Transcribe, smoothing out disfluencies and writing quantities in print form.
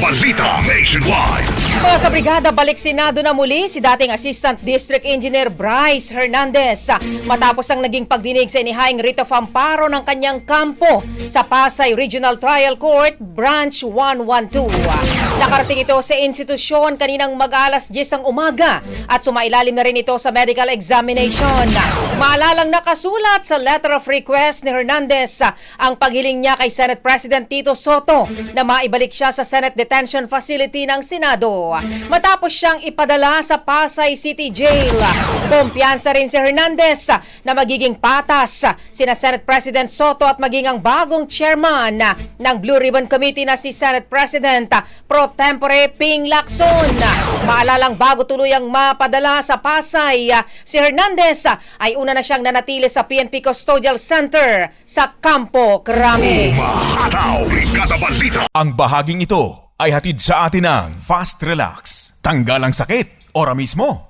Balita Nationwide. Mga kabrigada, balik Senado na muli si dating Assistant District Engineer Bryce Hernandez matapos ang naging pagdinig sa inihayang writ of amparo ng kanyang kampo sa Pasay Regional Trial Court Branch 112. Nakarating ito sa institusyon kaninang mag-alas 10 ng umaga at sumailalim na rin ito sa medical examination. Maalalang nakasulat sa letter of request ni Hernandez ang paghiling niya kay Senate President Tito Soto na maibalik siya sa Senate Detention Facility ng Senado matapos siyang ipadala sa Pasay City Jail. Kumpiyansa rin si Hernandez na magiging patas sina Senate President Soto at maging ang bagong chairman ng Blue Ribbon Committee na si Senate President Pro Tempore Ping Lacson. Maalalang bago tuluyang mapadala sa Pasay, si Hernandez ay una na siyang nanatili sa PNP Custodial Center sa Campo Crame. Umahataw, Brigada Balita. Ang bahaging ito ay hatid sa atin ng Fast Relax. Tanggal ang sakit, ora mismo.